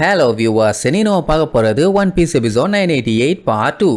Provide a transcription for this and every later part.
Hello viewers, இன்னைக்கு நம்ம பார்க்க போறது One Piece episode 988 part 2.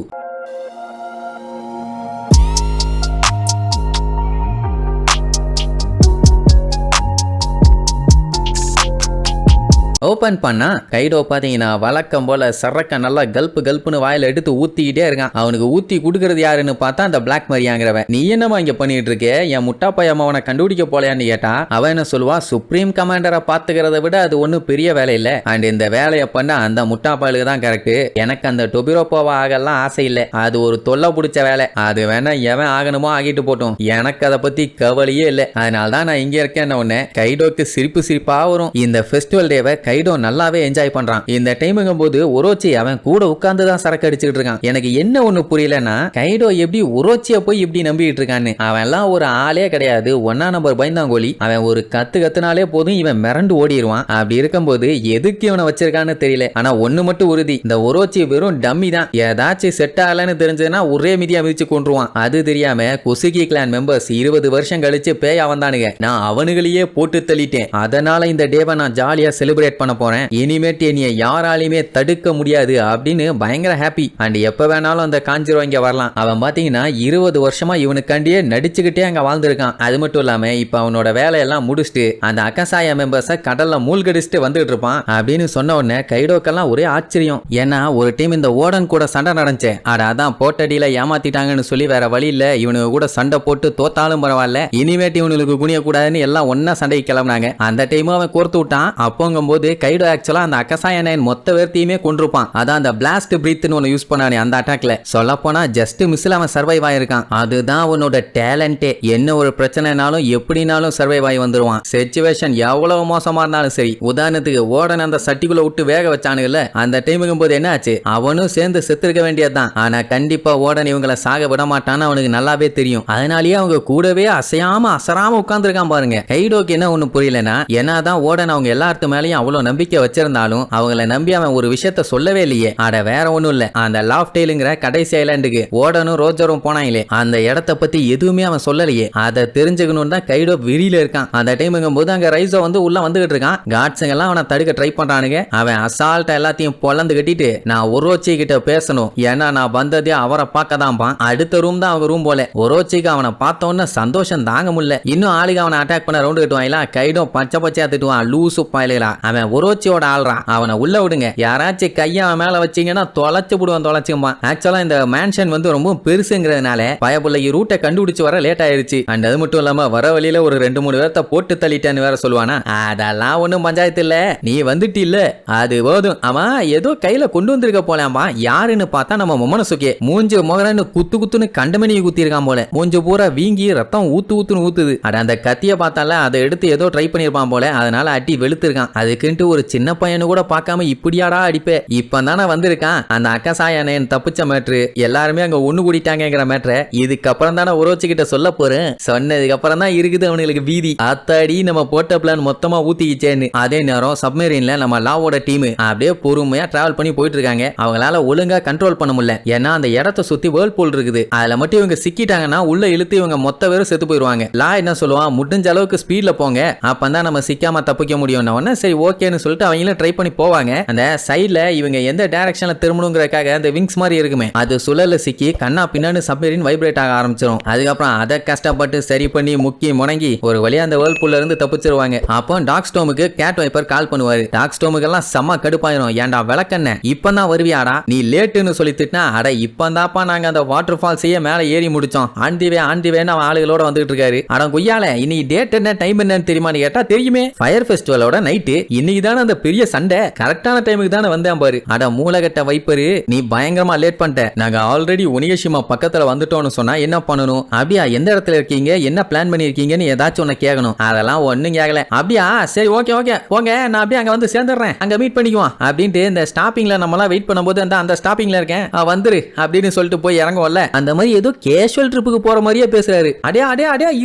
Open பண்ணா கைடோ பாத்தீங்கன்னா வழக்கம் போல சரக்க நல்லா கல்ப்புன்னு வாயில எடுத்து ஊத்திக்கிட்டே இருக்கான். அவனுக்கு ஊத்தி குடுக்கறது யாருன்னு பார்த்தா அந்த பிளாக் மரியாங்கிறவன். நீ என்னமா இங்க பண்ணிட்டு இருக்க, என் முட்டாப்பையம்மா அவனை கண்டுபிடிக்க போலையான்னு கேட்டா அவன் என்ன சொல்லுவான், சுப்ரீம் கமாண்டரை பாத்துக்கிறத விட அது ஒன்னும் பெரிய வேலை இல்ல. அண்ட் இந்த வேலையை பண்ண அந்த முட்டாப்பாளுக்கு தான் கரெக்ட். எனக்கு அந்த டொபிரோப்போவா ஆகலாம் ஆசை இல்லை, அது ஒரு தொல்லை பிடிச்ச வேலை. அது வேணா எவன் ஆகணுமோ ஆகிட்டு போட்டோம், எனக்கு அதை பத்தி கவலையே இல்லை. அதனால தான் நான் இங்க இருக்கேன். உடனே கைடோக்கு சிரிப்பா வரும். இந்த ஃபெஸ்டிவல் டேவை கைடோ நல்லாவே என்ஜாய் பண்றான். இந்த டைமுங்கும் போது ஒரோச்சி அவன் கூட உட்கார்ந்து தான் சரக்கு அடிச்சுட்டு இருக்கான். எனக்கு என்ன ஒண்ணு புரியலன்னா, கைடோ எப்படி ஒரோச்சிய போய் இப்படி நம்பிட்டு இருக்கான்னு. அவன் எல்லாம் ஒரு ஆளே கிடையாது, 1 நம்பர் பயந்தாங்கோலி. அவன் ஒரு கத்துனாலே போதும் இவன் மிரண்டு ஓடிடுவான். அப்படி இருக்கும்போது எதுக்கு இவனை வச்சிருக்கான்னு தெரியல. ஆனா ஒண்ணு மட்டும் உறுதி, இந்த ஒரோச்சி வெறும் டம்மி தான். ஏதாச்சும் செட் ஆகலன்னு தெரிஞ்சதுன்னா ஒரே மிதியா மிதிச்சு கொண்டுருவான். அது தெரியாம குசுகி கிளான் மெம்பர்ஸ் 20 வருஷம் கழிச்சு பேய் அவன்தானுங்க. நான் அவனுங்களையே போட்டு தள்ளிட்டேன். அதனால இந்த டேவை நான் ஜாலியா செலிப்ரேட் பண்ண போறேன். இனிமேட்டு என்னைய யாராலையுமே தடுக்க முடியாது அப்படின்னு பயங்கர ஹாப்பி. அண்ட் எப்ப வேணாலும் அந்த காஞ்சிரோ இங்க வரலாம். அவன் பாத்தீங்கன்னா 20 வருஷமா இவனுக்காண்டியே நடிச்சுக்கிட்டே அங்க வாழ்ந்துருக்கான். அது மட்டும் இல்லாம இப்ப அவனோட வேலையெல்லாம் முடிச்சுட்டு அந்த அகசாயா மெம்பர்ஸ கடல்ல மூழ்கடிச்சுட்டு வந்துட்டு இருப்பான் அப்படின்னு சொன்ன உடனே கைடோக்கெல்லாம் ஒரே ஆச்சரியம். ஏன்னா ஒரு டீம் இந்த ஓடன் கூட சண்டை நடந்துச்சு. அதான் போட்டடியில ஏமாத்திட்டாங்கன்னு சொல்லி வேற வழி இல்ல, இவனுக்கு கூட சண்டை போட்டு தோத்தாலும் பரவாயில்ல, இனிமேட்டு இவனுக்கு குனிய கூடாதுன்னு எல்லாம் ஒன்னா சண்டைக்கு கிளம்பினாங்க. அந்த டைமும் அவன் கோர்த்து விட்டான். அப்போங்கும் போது கைடோ ஆக்சுவலா அந்த அகசாயனைன் மொத்த வேர்த்தையுமே கொண்டிருப்பான். அதான் அந்த பிளாஸ்ட் பிரீத்னு ஒன்னு யூஸ் பண்ணானே அந்த அட்டாக்ல. சொல்ல போனா ஜஸ்ட் மிஸ்ல அவன் சர்வைவ் ஆயிருக்கான். அதுதான் அவனோட டேலண்டே. என்ன ஒரு பிரச்சனைனாலும் எப்படினாலும் சர்வைவ் ஆகி வந்துருவான். சிச்சுவேஷன் எவ்வளவு மோசமா இருந்தாலும் சரி. உதாரணத்துக்கு ஓடன் அந்த சட்டிக்குள்ள விட்டு வேக வச்சானுங்கல்ல, அந்த டைமுக்கும் போது என்ன ஆச்சு, அவனும் சேர்ந்து செத்துருக்க வேண்டியதுதான். ஆனா கண்டிப்பா ஓடன் இவங்களை சாக விட மாட்டான்னு அவனுக்கு நல்லாவே தெரியும். அதனாலேயே அவங்க கூடவே அசராம உட்கார்ந்துருக்கான் பாருங்க. கைடோக்கு என்ன ஒண்ணு புரியலன்னா, என்னதான் ஓடன் அவங்க எல்லாத்து மேலயும் அவ்வளவு நம்பிக்கை வச்சிருந்தாலும் அவங்கள நம்பி அவன் ஒரு விஷயத்த சொல்லவே இல்லையே. அட வேற ஒண்ணும் இல்ல, அந்த லாஃப் டெயிலுங்கிற கடைசி ஐலாண்டுக்கு ஓடனும் ரோஜரும் போனாங்களே, அந்த இடத்த பத்தி எதுவுமே அவன் சொல்லலையே. அதை தெரிஞ்சுக்கணும்னு தான் கைடோ விரியில இருக்கான். அந்த டைமுங்கும் போது அங்க ரைசோ வந்து உள்ள வந்துகிட்டு இருக்கான். காட்ஸுங்க எல்லாம் அவனை தடுக்க ட்ரை பண்றானுங்க. அவன் அசால்ட்டா எல்லாத்தையும் பொலந்து கட்டிட்டு, நான் ஒரோச்சி கிட்ட பேசணும், ஏன்னா நான் வந்ததே அவரை பார்க்க தான். அடுத்த ரூம் தான் அவங்க ரூம் போல. ஒரோச்சிக்கு அவனை பார்த்தோன்னு சந்தோஷம் தாங்க முடியல. இன்னும் ஆளுக்கு அவனை அட்டாக் பண்ண ரவுண்டு கட்டுவாங்களா, கைடோ பச்சையா திட்டுவான், லூசு பாயிலா. அவன் ஒரோச்சியோட ஆள்றான், அவனை உள்ள விடுங்க, யாராச்சும் கையை அவன் மேல வச்சீங்கன்னா தொலைச்சு தொலைச்சுப்பான். ஆக்சுவலா இந்த மேன்ஷன் வந்து ரொம்ப பெருசுங்கிறதுனால பயப்புள்ளைக்கு ரூட்டை கண்டுபிடிச்சு வர லேட் ஆயிருச்சு. அண்ட் அது மட்டும் இல்லாம வர வழியில ஒரு 2-3 பேர்த்த போட்டு தள்ளிட்டேன்னு வேற சொல்லுவானா. அதெல்லாம் ஒண்ணும் பஞ்சாயத்து இல்ல, நீ வந்துட்டு இல்ல அது போதும். அவன் ஏதோ கையில கொண்டு வந்திருக்க போலாமா, யாருன்னு பார்த்தா நம்ம மொமனசுக்கே. மூஞ்சு மொகரன்னு குத்துன்னு கண்டமணியை குத்தி இருக்கான் போல. மூஞ்சு பூரா வீங்கி ரத்தம் ஊத்துன்னு ஊத்துது. அந்த கத்திய பார்த்தால அதை எடுத்து ஏதோ ட்ரை பண்ணிருப்பான் போல, அதனால அடி வெளுத்திருக்கான். அதுக்குன்ட்டு ஒரு சின்ன பையனு கூட பார்க்காம இப்படியாடா அடிப்பே. இப்பதானே வந்திருக்கான் அந்த அக்கசாயனேன் தப்பிச்ச மேட்ரு, எல்லாருமே அங்க ஒண்ணு கூடிட்டாங்கிற மேட்ரு இதுக்கப்புறம் தானே உரோச்சிக்கிட்ட சொல்ல போறேன். சொன்னதுக்கு அப்புறம் தான் இருக்குது அவனுக்கு வீதி. அத்தாடி நம்ம போட்ட பிளான் மொத்தமா ஊத்திக்கிச்சேன்னு. அதே நேரம் சப்மரீன்ல நம்ம லாவோட டீம் அப்படியே பொறுமையா டிராவல் பண்ணி போயிட்டு இருக்காங்க. அவங்களால ஒழுங்கா கண்ட்ரோல் பண்ண முடியல, ஏன்னா அந்த இடத்தை சுத்தி வேர்ல் பூல் இருக்குது. அதுல மட்டும் இவங்க சிக்கிட்டாங்கன்னா உள்ள இழுத்து இவங்க மொத்த பேரும் செத்து போயிருவாங்க. லா என்ன சொல்லுவான், முடிஞ்ச அளவுக்கு ஸ்பீட்ல போங்க, அப்பதான் நம்ம சிக்காம தப்பிக்க முடியும். சரி ஓகேன்னு சொல்லிட்டு அவங்களும் ட்ரை பண்ணி போவாங்க. அந்த சைடுல இவங்க எந்த டைரக்ஷன்ல திரும்பணுங்கிறதுக்காக அந்த விங்ஸ் மாதிரி இருக்குமே, அது சுழல்ல சிக்கி கண்ணா பின்னாடி சப்மரீன் வைப்ரேட் ஆக ஆரம்பிச்சிடும். அதுக்கப்புறம் அதை கஷ்டப்பட்டு சரி பண்ணி முக்கி முடங்கி ஒரு வழியா அந்த வேர்ல் பூல்ல இருந்து தப்பிச்சிருவாங்க. அப்போ டாக் ஸ்டோமுக்கு கேட் வைப்பர் கால் பண்ணுவாரு. டாக் ஸ்டோமுக்கு எல்லாம் செம்ம கடுப்பாயிரும். ஏன்டா விளக்கண்ண இப்பதான் வருவியாடா, நீ லேட்டுன்னு சொல்லிட்டுனா, அட இப்பதாப்பா நாங்க அந்த வாட்டர் ஃபால்ஸையே மேல ஏறி முடிச்சோம், ஆண்டிவேன்னு அவன் ஆளுகளோட வந்துட்டு இருக்காரு. அட கொய்யால இன்னைக்கு டேட் என்ன டைம் என்னன்னு தெரியுமான்னு கேட்டா தெரியுமே, ஃபயர் ஃபெஸ்டிவலோட நைட்டு. இன்னைக்கு தானே அந்த பெரிய சண்டை, கரெக்டான டைமுக்கு தானே வந்தேன் பாரு. அட மூலகட்ட வைப்பரு, நீ பயங்கரமா லேட் பண்ணிட்ட, நாங்க ஆல்ரெடி ஒனிகஷிமா பக்கத்துல வந்துட்டோம்னு சொன்னா என்ன பண்ணணும், அப்படியா எந்த இடத்துல இருக்கீங்க, என்ன பிளான் பண்ணிருக்கீங்கன்னு ஏதாச்சும் ஒன்னு கேட்கணும். அதெல்லாம் ஒண்ணும் கேட்கல. அப்படியா சரி ஓகே போங்க, நான் அப்படியே அங்க வந்து சேர்ந்துடுறேன், அங்க மீட் பண்ணிக்குவோம் அப்படின்ட்டு இந்த ஸ்டாப்பிங்ல நம்மளாம் வெயிட் பண்ணும்போது அந்த ஸ்டாப்பிங்ல இருக்கேன் வந்துரு அப்படின்னு சொல்லிட்டு போய் இறங்குவோம்ல, அந்த மாதிரி ஏதோ கேஷுவல் ட்ரிப்புக்கு போற மாதிரியே பேசுறாரு. அடே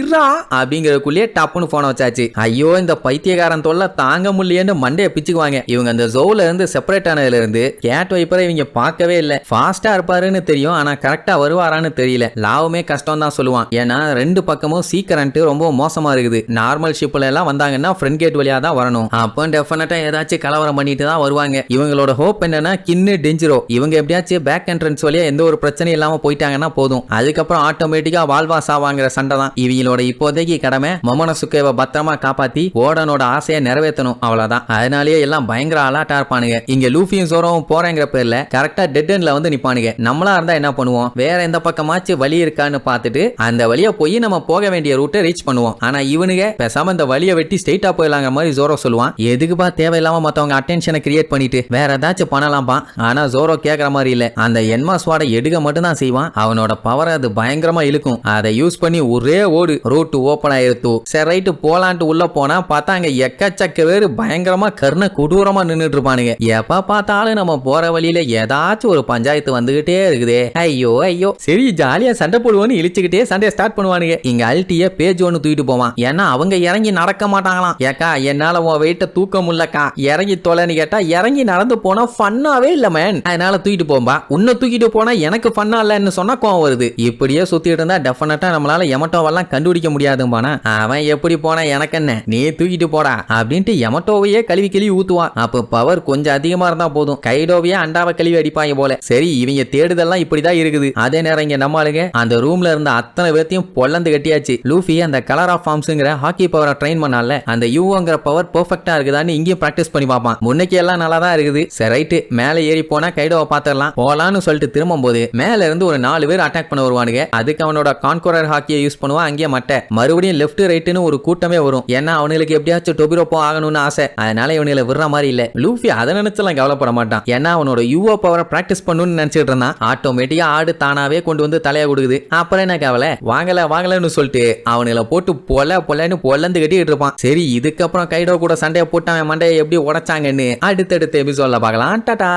இருறா அப்படிங்கிறதுக்குள்ளேயே டப்புன்னு போன வச்சாச்சு. ஐயோ இந்த பைத்தியக்காரன் தொல்லை தாங்க முடியலன்னு அடின்னு மண்டைய பிச்சுக்குவாங்க. இவங்க அந்த ஜோல இருந்து செப்பரேட் ஆனதுல இருந்து கேட் வைப்பரை இவங்க பார்க்கவே இல்ல. ஃபாஸ்டா இருப்பாருன்னு தெரியும், ஆனா கரெக்டா வருவாரான்னு தெரியல. லாவுமே கஷ்டம் தான் சொல்லுவான். ஏன்னா ரெண்டு பக்கமும் சீ கரண்ட் ரொம்ப மோசமா இருக்குது. நார்மல் ஷிப்ல எல்லாம் வந்தாங்கன்னா ஃப்ரண்ட் கேட் வழியா தான் வரணும். அப்போ டெஃபினட்டா ஏதாச்சும் கலவரம் பண்ணிட்டு தான் வருவாங்க. இவங்களோட ஹோப் என்னன்னா கின்னு டெஞ்சிரோ இவங்க எப்படியாச்சும் பேக் என்ட்ரன்ஸ் வழியா எந்த ஒரு பிரச்சனையும் இல்லாம போயிட்டாங்கன்னா போதும். அதுக்கப்புறம் ஆட்டோமேட்டிக்கா வால்வாஸ் ஆவாங்கிற சண்டை தான் இவங்களோட இப்போதைக்கு கடமை. மொமோனோசுகேவை பத்திரமா காப்பாத்தி ஓடனோட ஆசையை நிறைவேற்றணும், அவ்வளவுதான். அதனாலேயே எல்லாம் பயங்கர அலர்ட்டா இருப்பானுங்க. இங்க லூஃபியும் ஜோரோவும் போறேங்கிற பேர்ல கரெக்டா டெட் எண்ட்ல வந்து நிப்பானுங்க. நம்மளா இருந்தா என்ன பண்ணுவோம், வேற எந்த பக்கமாச்சும் வழி இருக்கான்னு பார்த்துட்டு அந்த வழியா போய் நம்ம போக வேண்டிய ரூட்டை ரீச் பண்ணுவோம். ஆனா இவனுங்க பேசாம இந்த வழியை வெட்டி ஸ்ட்ரெயிட்டா போயிடலாங்கிற மாதிரி ஜோரோ சொல்லுவான். எதுக்குப்பா தேவையில்லாம மத்தவங்க அட்டென்ஷனை கிரியேட் பண்ணிட்டு வேற ஏதாச்சும் பண்ணலாம்பா. ஆனா ஜோரோ கேட்கற மாதிரி இல்ல. அந்த என்மாஸ்வாட எடுக்க மட்டும் தான் செய்வான். அவனோட பவரை அது பயங்கரமா இழுக்கும். அதை யூஸ் பண்ணி ஒரே ஓடு ரூட் ஓபன் ஆயிருத்து. சரி ரைட்டு போலான்ட்டு உள்ள போனா பார்த்தா அங்க எக்கச்சக்க பேரு பயங்கரமா கருணை கொடூரமா நின்னுட்டு இருப்பானுங்க. எப்ப பார்த்தாலும் நம்ம போற வழியில ஏதாச்சும் ஒரு பஞ்சாயத்து வந்துகிட்டே இருக்குதே. ஐயோ ஐயோ, சரி ஜாலியா சண்டை போடுவோன்னு இழிச்சுக்கிட்டே சண்டையை ஸ்டார்ட் பண்ணுவானுங்க. இங்க அல்ட்டிய பேஜ் ஒன்னு தூக்கிட்டு போவான். ஏன்னா அவங்க இறங்கி நடக்க மாட்டாங்களாம். ஏக்கா என்னால உன் வெயிட்ட தூக்க முடியலக்கா, இறங்கி தொலைன்னு கேட்டா இறங்கி நடந்து போனா ஃபன்னாவே இல்ல மேன், அதனால தூக்கிட்டு போம்பா. உன்னை தூக்கிட்டு போனா எனக்கு ஃபன்னா இல்லன்னு சொன்னா கோவம் வருது. இப்படியே சுத்திட்டு இருந்தா டெஃபினட்டா நம்மளால எமட்டோவெல்லாம் கண்டுபிடிக்க முடியாதும்பானா. அவன் எப்படி போனா எனக்கு என்ன, நீ தூக்கிட்டு போடா அப்படின்ட்டு எமட்டோவையே கழுவி கழுவி ஊத்துவான். அப்ப பவர் கொஞ்சம் அதிகமா இருந்தா போதும், கைடோவையே அண்டாவை கழுவி அடிப்பாங்க போல. சரி இவங்க தேடுதெல்லாம் இப்படிதான் இருக்குது. அதே நேரம் இங்க நம்மளுங்க அந்த ரூம்ல இருந்த அத்தனை பேர்த்தையும் பொல்லந்து கட்டியாச்சு. லூஃபி அந்த கலர் ஆஃப் ஃபார்ம்ஸ்ங்கிற ஹாக்கி பவரை ட்ரெயின் பண்ணால அந்த யூங்கிற பவர் பெர்ஃபெக்ட்டா இருக்குதான்னு இங்கேயும் பிராக்டிஸ் பண்ணி பார்ப்பான். முன்னைக்கு எல்லாம் நல்லா தான் இருக்குது. சரி ரைட்டு மேல ஏறி போனா கைடோவை பாத்திரலாம் போலான்னு சொல்லிட்டு திரும்பும் போது மேல இருந்து ஒரு 4 பேர் அட்டாக் பண்ண வருவானுங்க. அதுக்கு அவனோட கான்கோரர் ஹாக்கியை யூஸ் பண்ணுவான். அங்கே மட்டை மறுபடியும் லெஃப்ட் ரைட்டுன்னு ஒரு கூட்டமே வரும். ஏன்னா அவனுக்கு எப்படியாச்சும் டொபிரோப்போ ஆகணும்னு ஆசை. அதனால இவனுல விடுற மாதிரி இல்ல. லூஃபி அதை நினைச்சலாம் கவலைப்பட மாட்டான். ஏன்னா அவனோட யூஓ பவரை பிராக்டிஸ் பண்ணணும்னு நினைச்சிட்டு இருந்தான். ஆட்டோமேட்டிக்கா ஆடு தானாவே கொண்டு வந்து தலையா கொடுக்குது. அப்புறம் என்ன கவலை, வாங்கலன்னு சொல்லிட்டு அவனுல போட்டு பொலன்னு பொல்லந்து கட்டிட்டு இருப்பான். சரி இதுக்கப்புறம் கைடோ கூட சண்டையை போட்டு அவன் மண்டையை எப்படி உடைச்சாங்கன்னு அடுத்தடுத்த எபிசோட்ல பார்க்கலாம். டாடா.